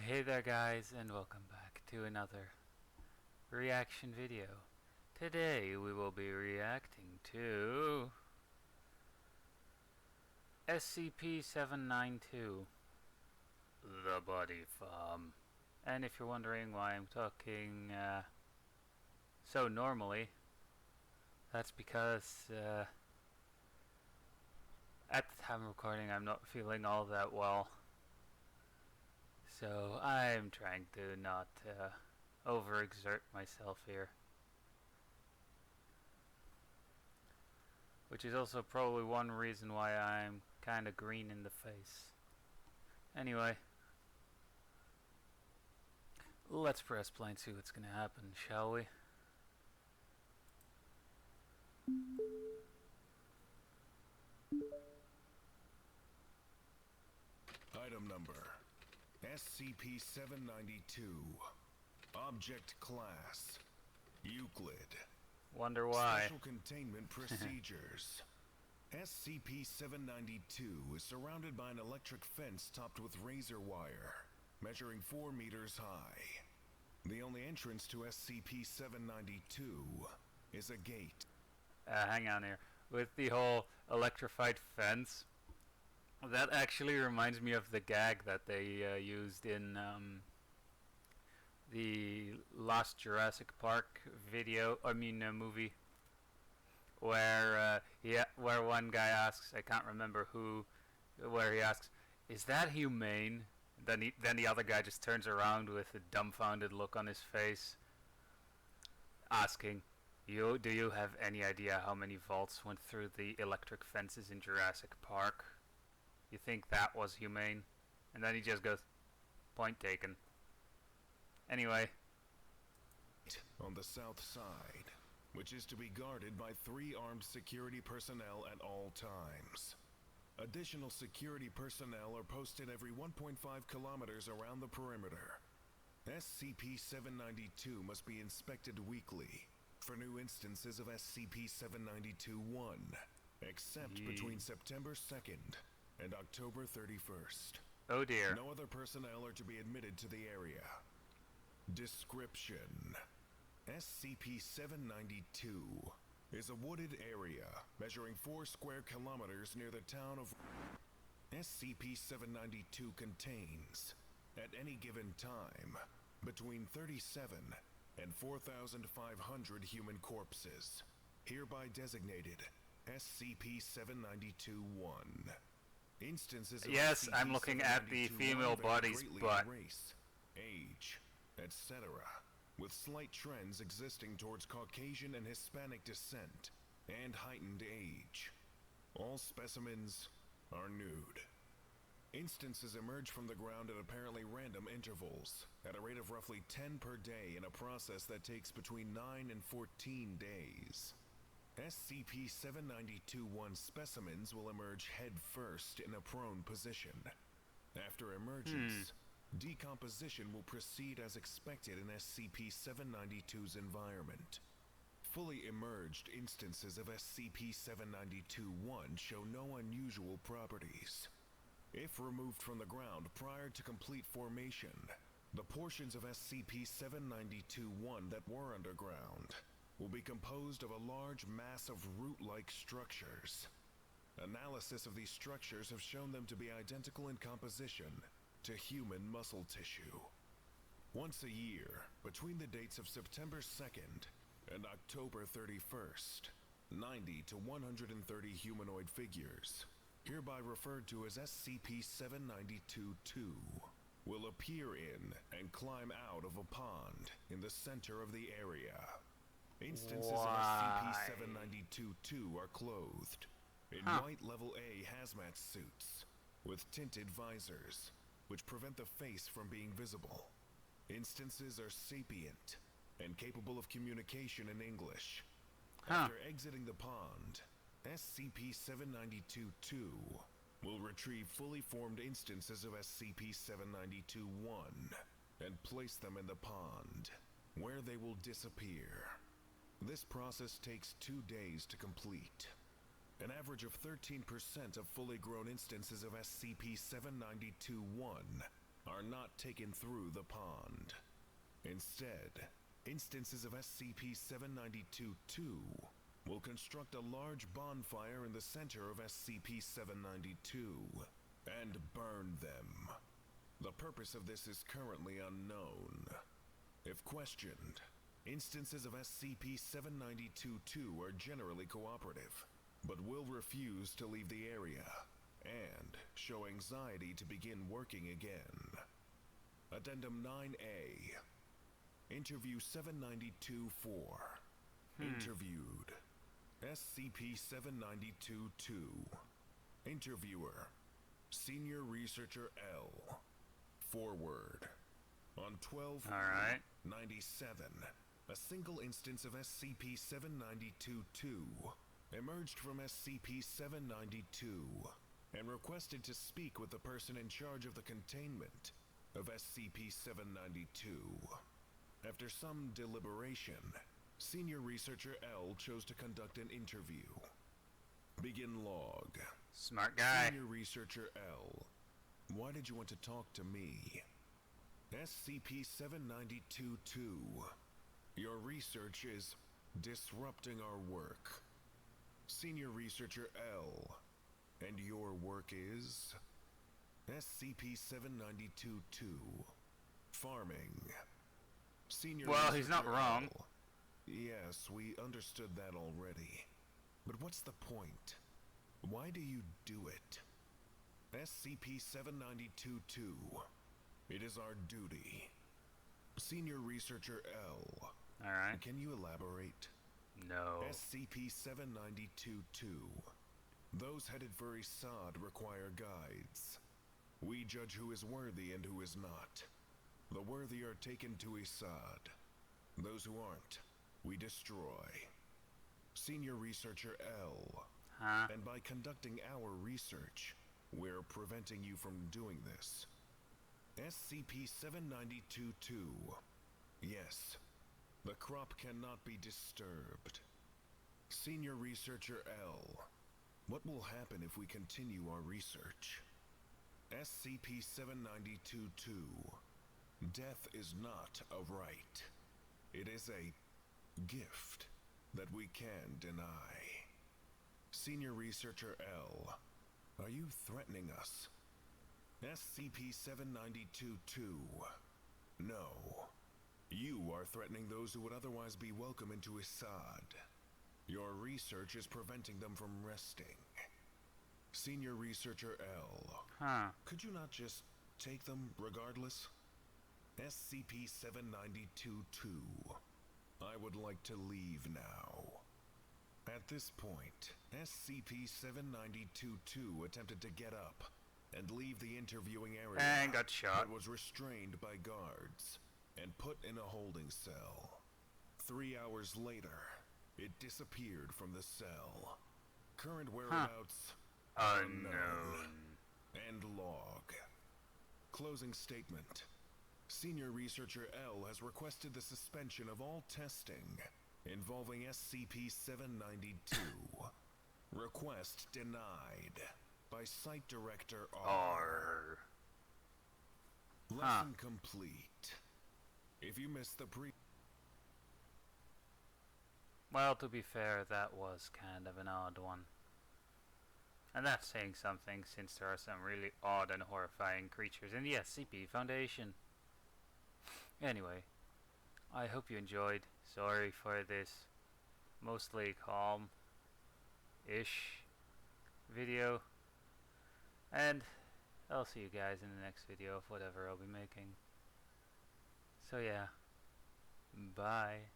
Hey there guys, and welcome back to another reaction video. Today we will be reacting to SCP-792, The Body Farm. And if you're wondering why I'm talking so normally, that's because at the time of recording I'm not feeling all that well. So I'm trying to not overexert myself here. Which is also probably one reason why I'm kinda green in the face. Anyway. Let's press play and see what's gonna happen, shall we? Item number SCP-792. Object Class Euclid. Wonder why. Special Containment Procedures. SCP-792 is surrounded by an electric fence topped with razor wire, measuring 4 meters high. The only entrance to SCP-792 is a gate. Hang on here. With the whole electrified fence, that actually reminds me of the gag that they used in the Lost Jurassic Park movie, where where one guy asks, I can't remember who, where he asks, "Is that humane?" Then the other guy just turns around with a dumbfounded look on his face, asking, "Do you have any idea how many volts went through the electric fences in Jurassic Park? You think that was humane?" And then he just goes, "Point taken." Anyway. On the south side, which is to be guarded by 3 armed security personnel at all times. Additional security personnel are posted every 1.5 kilometers around the perimeter. SCP-792 must be inspected weekly for new instances of SCP-792-1, except between September 2nd and October 31st. Oh dear. No other personnel are to be admitted to the area. Description: SCP-792 is a wooded area measuring 4 square kilometers near the town of... SCP-792 contains, at any given time, between 37 and 4,500 human corpses, hereby designated SCP-792-1. Instances of Yes, I'm looking at the female body's butt. Race, age, etc., with slight trends existing towards Caucasian and Hispanic descent and heightened age. All specimens are nude. Instances emerge from the ground at apparently random intervals, at a rate of roughly 10 per day in a process that takes between 9 and 14 days. SCP-792-1 specimens will emerge head first in a prone position. After emergence, decomposition will proceed as expected in SCP-792's environment. Fully emerged instances of SCP-792-1 show no unusual properties. If removed from the ground prior to complete formation, the portions of SCP-792-1 that were underground will be composed of a large mass of root-like structures. Analysis of these structures have shown them to be identical in composition to human muscle tissue. Once a year, between the dates of September 2nd and October 31st, 90 to 130 humanoid figures, hereby referred to as SCP-792-2, will appear in and climb out of a pond in the center of the area. Instances of SCP-792-2 are clothed in white Level A hazmat suits with tinted visors, which prevent the face from being visible. Instances are sapient and capable of communication in English. After exiting the pond, SCP-792-2 will retrieve fully formed instances of SCP-792-1 and place them in the pond, where they will disappear. This process takes 2 days to complete. An average of 13% of fully grown instances of SCP-792-1 are not taken through the pond. Instead, instances of SCP-792-2 will construct a large bonfire in the center of SCP-792 and burn them. The purpose of this is currently unknown. If questioned, instances of SCP-792-2 are generally cooperative, but will refuse to leave the area and show anxiety to begin working again. Addendum 9A. Interview 792-4. Interviewed. SCP-792-2. Interviewer. Senior Researcher L. Forward. On 12/97, a single instance of SCP-792-2 emerged from SCP-792 and requested to speak with the person in charge of the containment of SCP-792. After some deliberation, Senior Researcher L chose to conduct an interview. Begin log. Smart guy. Senior Researcher L. Why did you want to talk to me? SCP-792-2. Your research is disrupting our work. Senior Researcher L. And your work is? SCP-792-2. Farming. Senior Well, he's not Researcher wrong. L. Yes, we understood that already. But what's the point? Why do you do it? SCP-792-2. It is our duty. Senior Researcher L. Alright. Can you elaborate? No. SCP-792-2. Those headed for Assad require guides. We judge who is worthy and who is not. The worthy are taken to Assad. Those who aren't, we destroy. Senior Researcher L. Huh? And by conducting our research, we're preventing you from doing this. SCP-792-2. Yes, the crop cannot be disturbed. Senior Researcher L. What will happen if we continue our research? SCP-792-2. Death is not a right. It is a gift that we can deny. Senior Researcher L. Are you threatening us? SCP-792-2. No. You are threatening those who would otherwise be welcome into Assad. Your research is preventing them from resting. Senior Researcher L. Huh. Could you not just take them regardless? SCP-792-2. I would like to leave now. At this point, SCP-792-2 attempted to get up and leave the interviewing area, And got shot. but was restrained by guards and put in a holding cell. 3 hours later, it disappeared from the cell. Current whereabouts Unknown. End log. Closing statement. Senior Researcher L has requested the suspension of all testing involving SCP-792. Request denied by Site Director R. Lesson complete. If you missed the Well, to be fair, that was kind of an odd one. And that's saying something, since there are some really odd and horrifying creatures in the SCP Foundation. Anyway, I hope you enjoyed. Sorry for this mostly calm-ish video. And I'll see you guys in the next video of whatever I'll be making. So yeah, bye.